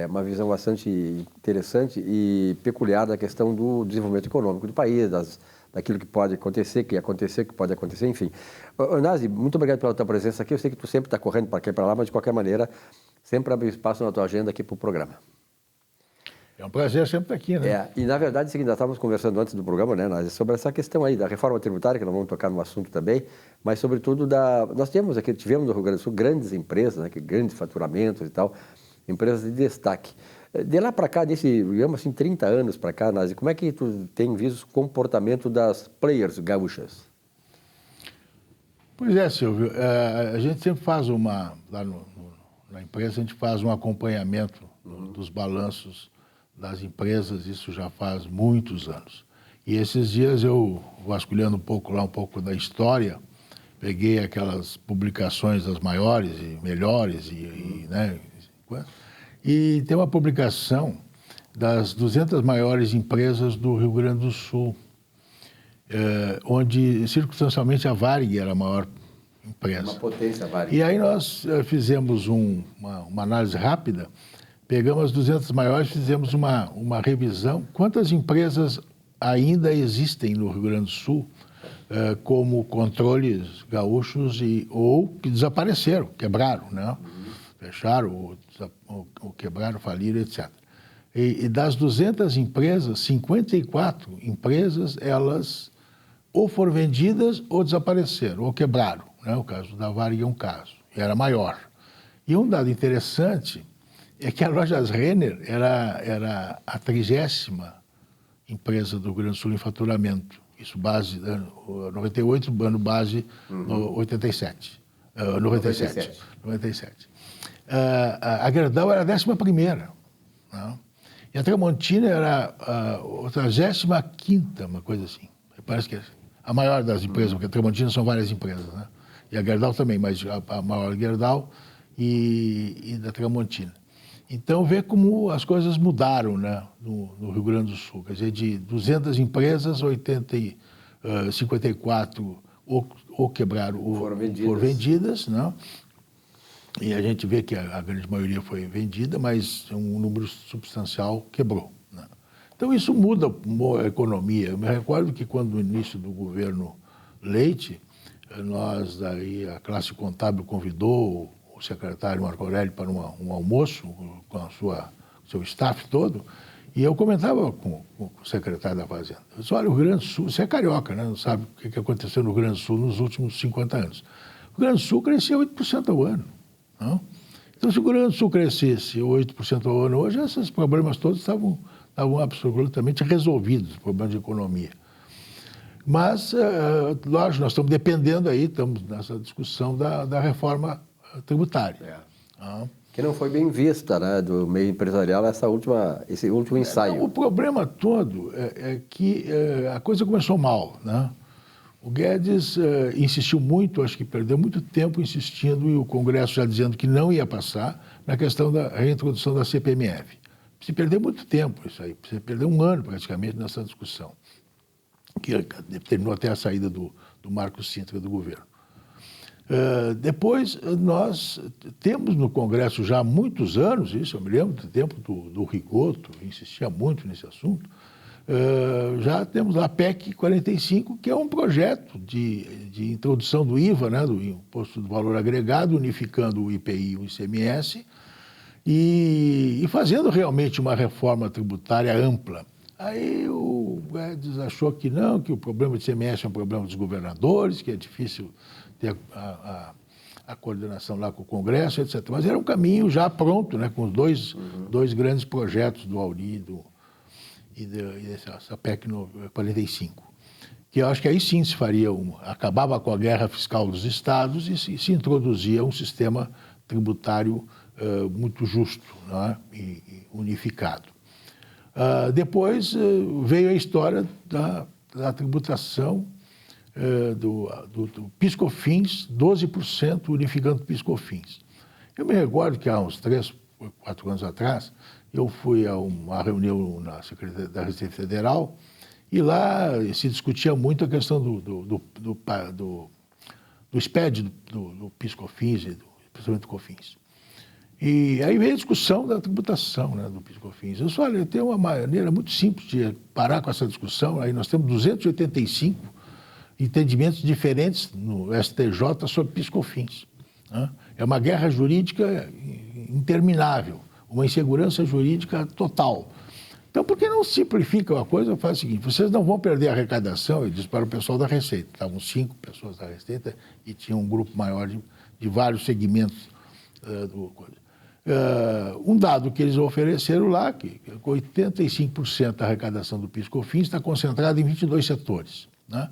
uma visão bastante interessante e peculiar da questão do desenvolvimento econômico do país, daquilo que pode acontecer, que pode acontecer, enfim. Nasg, muito obrigado pela tua presença aqui. Eu sei que tu sempre está correndo para cá e para lá, mas de qualquer maneira, sempre abre espaço na tua agenda aqui para o programa. É um prazer sempre estar aqui, né? E na verdade, nós estávamos conversando antes do programa, né, Nasg, sobre essa questão aí da reforma tributária, que nós vamos tocar no assunto também, mas sobretudo nós tivemos no Rio Grande do Sul grandes empresas, né, grandes faturamentos e tal, empresas de destaque. De lá para cá, digamos assim, 30 anos para cá, Nasg, como é que tu tem visto o comportamento das players gaúchas? Pois é, Silvio, a gente sempre faz lá na empresa, a gente faz um acompanhamento dos balanços das empresas, isso já faz muitos anos. E esses dias eu, vasculhando um pouco da história, peguei aquelas publicações as maiores e melhores, né? E tem uma publicação das 200 maiores empresas do Rio Grande do Sul, onde circunstancialmente a Varig era a maior empresa. Uma potência, Varig. E aí nós fizemos uma análise rápida. Pegamos as 200 maiores, fizemos uma revisão. Quantas empresas ainda existem no Rio Grande do Sul como controles gaúchos ou que desapareceram, quebraram, né? fecharam, ou quebraram, faliram, etc. E das 200 empresas, 54 empresas, elas ou foram vendidas ou desapareceram, ou quebraram. Né? O caso da Varig é um caso, e era maior. E um dado interessante é que a Lojas Renner era a 30ª empresa do Rio Grande do Sul em faturamento. Isso base, 98, ano base, 87. 97. A Gerdau era a 11ª. Né? E a Tramontina era a 35ª, uma coisa assim. Parece que é a maior das empresas, porque a Tramontina são várias empresas, né? E a Gerdau também, mas a maior Gerdau e da Tramontina. Então, vê como as coisas mudaram, né, no Rio Grande do Sul. Quer dizer, de 200 empresas, 54 ou quebraram ou foram vendidas, né? E a gente vê que a grande maioria foi vendida, mas um número substancial quebrou. Né? Então, isso muda a economia. Eu me recordo que quando no início do governo Leite, nós, daí, a classe contábil convidou o secretário Marco Aurélio para um almoço com seu staff todo, e eu comentava com o secretário da Fazenda. Eu disse, olha, o Rio Grande do Sul, você é carioca, né? Não sabe o que aconteceu no Rio Grande do Sul nos últimos 50 anos. O Rio Grande do Sul crescia 8% ao ano. Não? Então, se o Rio Grande do Sul crescesse 8% ao ano hoje, esses problemas todos estavam absolutamente resolvidos, os problemas de economia. Mas, lógico, nós estamos dependendo aí, estamos nessa discussão da reforma tributária. Que não foi bem vista, né, do meio empresarial esse último ensaio. O problema todo é que a coisa começou mal, né? O Guedes insistiu muito, acho que perdeu muito tempo insistindo, e o Congresso já dizendo que não ia passar, na questão da reintrodução da CPMF. Se perdeu muito tempo isso aí, você perdeu um ano praticamente nessa discussão, que terminou até a saída do Marcos Sintra do governo. Depois, nós temos no Congresso já há muitos anos, isso eu me lembro do tempo do Rigoto, insistia muito nesse assunto, já temos a PEC 45, que é um projeto de introdução do IVA, né, do Imposto do Valor Agregado, unificando o IPI e o ICMS, e fazendo realmente uma reforma tributária ampla. Aí o Guedes achou que não, que o problema de ICMS é um problema dos governadores, que é difícil ter a coordenação lá com o Congresso, etc. Mas era um caminho já pronto, né, com os dois grandes projetos do Auri e dessa PEC 45, que eu acho que aí sim se faria acabava com a guerra fiscal dos estados e se introduzia um sistema tributário muito justo, né, e unificado. Depois veio a história da tributação do PIS/COFINS, 12% unificando PIS/COFINS. Eu me recordo que há uns 3, 4 anos atrás, eu fui a uma reunião na Secretaria da Receita Federal e lá se discutia muito a questão do SPED, do PIS/COFINS, principalmente do COFINS. E aí veio a discussão da tributação, né, do PIS/COFINS. Eu disse, olha, tem uma maneira muito simples de parar com essa discussão. Aí nós temos 285 entendimentos diferentes no STJ sobre PIS/COFINS. Né? É uma guerra jurídica interminável, uma insegurança jurídica total. Então, por que não simplifica a coisa? Faz o seguinte, vocês não vão perder a arrecadação, eu disse para o pessoal da Receita, estavam 5 pessoas da Receita e tinha um grupo maior de vários segmentos do coisa. Um dado que eles ofereceram lá, que 85% da arrecadação do PIS/COFINS está concentrada em 22 setores. Né?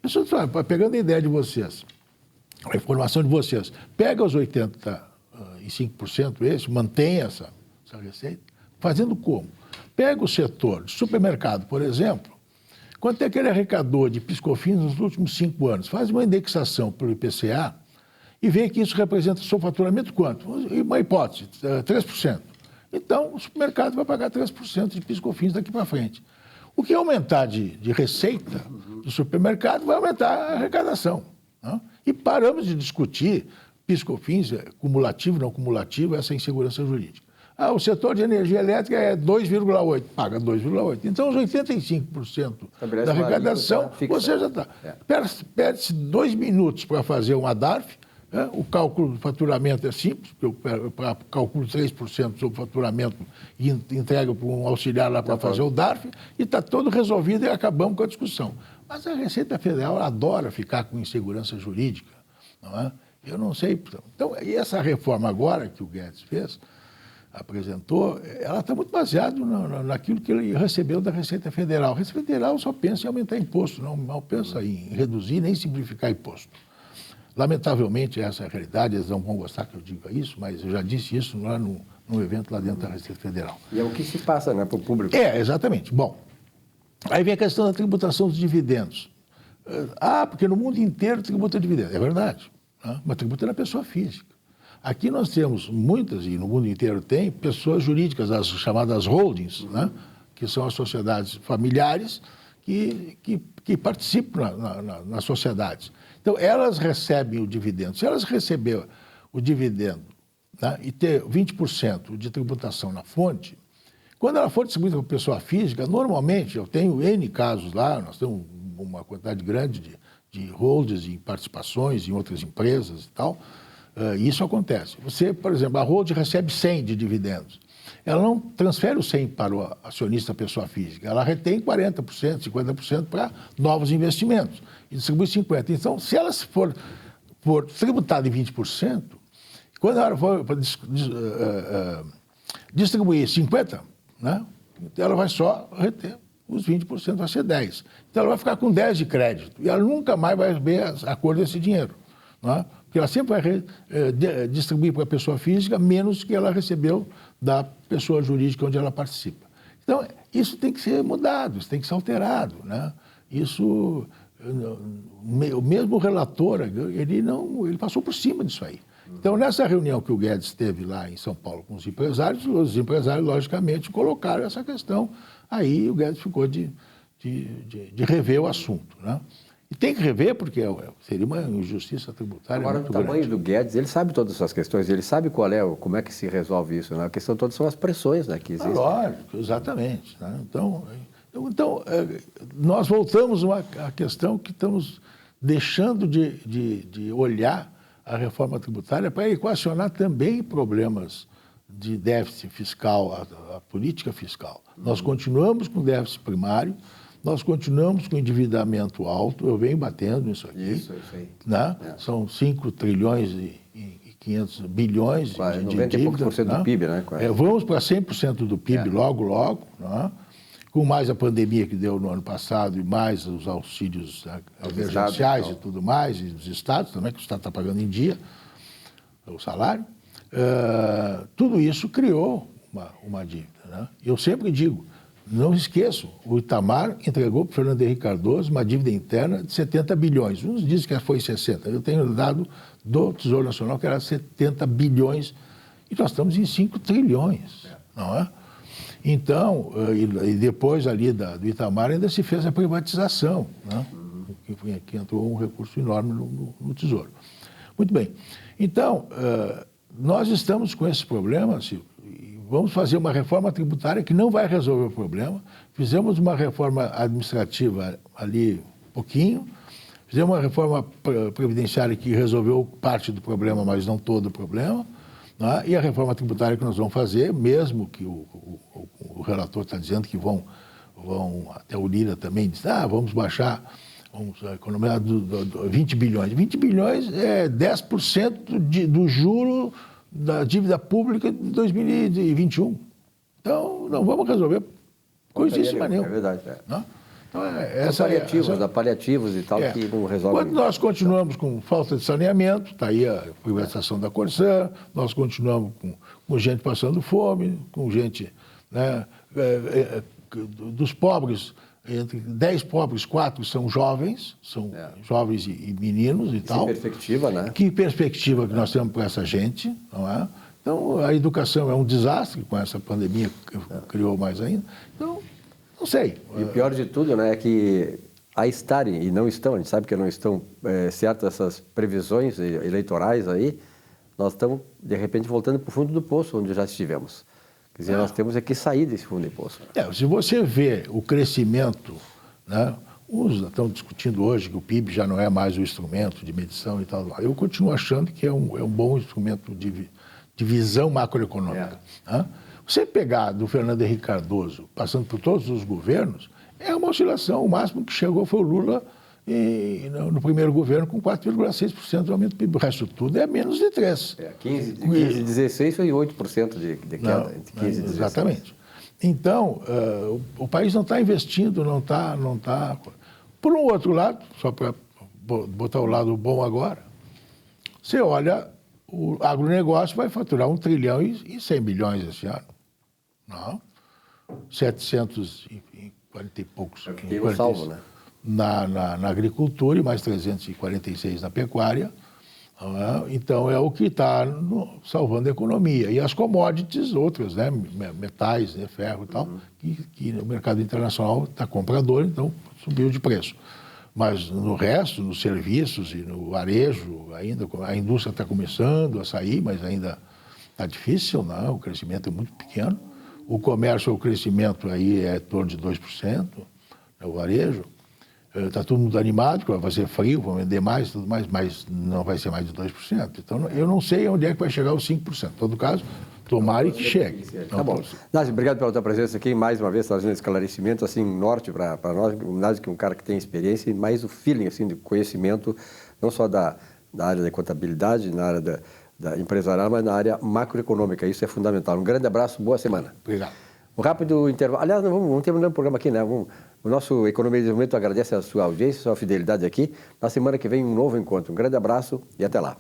Eu só pegando a ideia de vocês, a informação de vocês, pega os 85% mantém essa receita, fazendo como? Pega o setor de supermercado, por exemplo, quanto é que ele arrecadou de PIS/COFINS nos últimos 5 anos? Faz uma indexação pelo IPCA e vê que isso representa o seu faturamento quanto? Uma hipótese, 3%. Então, o supermercado vai pagar 3% de PIS/COFINS daqui para frente. O que aumentar de receita do supermercado vai aumentar a arrecadação. Né? E paramos de discutir PIS/COFINS, cumulativo, não cumulativo, essa insegurança jurídica. O setor de energia elétrica é 2,8%, paga 2,8%. Então, os 85% da arrecadação, você já está. Perde-se 2 minutos para fazer uma DARF, O cálculo do faturamento é simples, porque eu calculo 3% sobre o faturamento e entrego para um auxiliar lá para fazer o DARF, e está todo resolvido e acabamos com a discussão. Mas a Receita Federal adora ficar com insegurança jurídica, não é? Eu não sei. Então, e essa reforma agora que o Guedes fez, apresentou, ela está muito baseada naquilo que ele recebeu da Receita Federal. A Receita Federal só pensa em aumentar imposto, não pensa em reduzir nem simplificar imposto. Lamentavelmente, essa é a realidade, eles não vão gostar que eu diga isso, mas eu já disse isso lá no evento lá dentro da Receita Federal. E é o que se passa, né, para o público. Exatamente. Bom, aí vem a questão da tributação dos dividendos. Porque no mundo inteiro tributa dividendos. É verdade, né? Mas tributa na pessoa física. Aqui nós temos muitas, e no mundo inteiro tem, pessoas jurídicas, as chamadas holdings, né? Que são as sociedades familiares que participam nas sociedades. Então, elas recebem o dividendo. Se elas receberem o dividendo, né, e ter 20% de tributação na fonte, quando ela for distribuída para pessoa física, normalmente, eu tenho N casos lá, nós temos uma quantidade grande de holdings e participações em outras empresas e tal, isso acontece. Você, por exemplo, a holding recebe 100 de dividendos. Ela não transfere o 100 para o acionista pessoa física, ela retém 40%, 50% para novos investimentos e distribui 50%. Então, se ela for tributada em 20%, quando ela for distribuir 50%, né, ela vai só reter os 20%, vai ser 10%. Então, ela vai ficar com 10% de crédito e ela nunca mais vai ver a cor desse dinheiro, né? Porque ela sempre vai distribuir para a pessoa física menos que ela recebeu da pessoa jurídica onde ela participa. Então, isso tem que ser mudado, isso tem que ser alterado, né? Isso, o mesmo relator, ele passou por cima disso aí. Então, nessa reunião que o Guedes teve lá em São Paulo com os empresários, logicamente, colocaram essa questão. Aí o Guedes ficou de rever o assunto, né? E tem que rever, porque seria uma injustiça tributária. Agora, muito o tamanho grande do Guedes, ele sabe todas essas questões, ele sabe como é que se resolve isso, né? A questão toda são as pressões, né, que existem. Lógico, exatamente, né? Então, nós voltamos à questão que estamos deixando de olhar a reforma tributária para equacionar também problemas de déficit fiscal, a política fiscal. Nós continuamos com déficit primário, nós continuamos com endividamento alto, eu venho batendo nisso aqui. Isso aí. Né? São 5 trilhões e 500 bilhões de dívida. 90 e poucos por cento do PIB, né? Vamos para 100% do PIB logo, né? Com mais a pandemia que deu no ano passado e mais os auxílios emergenciais e tudo mais, e os estados também, que o estado está pagando em dia o salário. Tudo isso criou uma dívida, né? Eu sempre digo, não esqueçam, o Itamar entregou para o Fernando Henrique Cardoso uma dívida interna de 70 bilhões. Uns dizem que foi 60. Eu tenho dado do Tesouro Nacional que era 70 bilhões e nós estamos em 5 trilhões, não é? Então, e depois ali do Itamar ainda se fez a privatização, né? Que entrou um recurso enorme no Tesouro. Muito bem. Então, nós estamos com esse problema, Silvio. Vamos fazer uma reforma tributária que não vai resolver o problema. Fizemos uma reforma administrativa ali pouquinho, fizemos uma reforma previdenciária que resolveu parte do problema, mas não todo o problema, né? E a reforma tributária que nós vamos fazer, mesmo que o relator está dizendo que vão, até o Lira também diz, vamos baixar, vamos economizar 20 bilhões. 20 bilhões é 10% do juro da dívida pública de 2021. Então, não vamos resolver coisíssima nenhuma. É verdade. Não? Então, paliativos e tal, que não resolvem. Quando nós continuamos com falta de saneamento, está aí a privatização da Corsã, nós continuamos com gente passando fome, com gente, né, dos pobres, entre 10 pobres, 4 são jovens e meninos e tal. Que perspectiva, né? Que perspectiva que nós temos para essa gente, não é? Então, a educação é um desastre com essa pandemia que criou mais ainda. Então, não sei. E o pior de tudo, né, é que a estarem, e não estão, a gente sabe que não estão certas essas previsões eleitorais aí, nós estamos, de repente, voltando para o fundo do poço, onde já estivemos. Quer dizer, nós temos que sair desse fundo de poço. Se você vê o crescimento, né, Uns estão discutindo hoje que o PIB já não é mais o instrumento de medição e tal. Eu continuo achando que é um bom instrumento de visão macroeconômica. Você pegar do Fernando Henrique Cardoso, passando por todos os governos, é uma oscilação. O máximo que chegou foi o Lula no primeiro governo com 4,6% de aumento do PIB. O resto tudo é menos de 3%. 15, 16 foi 8% de queda. Não, 15, exatamente. Então, o país não está investindo, não está. Por um outro lado, só para botar o lado bom agora, você olha, o agronegócio vai faturar 1 trilhão e 100 bilhões esse ano. Não. 740 e poucos. Tem um salvo, né? Na agricultura e mais 346 na pecuária. Então, é o que está salvando a economia. E as commodities, outras, né? Metais, né? Ferro e tal, que no mercado internacional está comprador, então subiu de preço. Mas no resto, nos serviços e no varejo, ainda a indústria está começando a sair, mas ainda está difícil, né? O crescimento é muito pequeno. O comércio, o crescimento aí é em torno de 2%, né? O varejo. Está todo mundo animado, vai ser frio, vão vender mais, tudo mais, mas não vai ser mais de 2%. Então, eu não sei onde é que vai chegar os 5%. Em todo caso, tomara que chegue. Tá bom. Nácio, obrigado pela tua presença aqui, mais uma vez, trazendo esclarecimento, assim, norte para nós. O Nácio, que é um cara que tem experiência e mais o feeling, assim, de conhecimento, não só da área da contabilidade, na área da empresarial, mas na área macroeconômica. Isso é fundamental. Um grande abraço, boa semana. Obrigado. Um rápido intervalo. Aliás, vamos terminar o programa aqui, né? O nosso Economia e Desenvolvimento agradece a sua audiência, a sua fidelidade aqui. Na semana que vem, um novo encontro. Um grande abraço e até lá.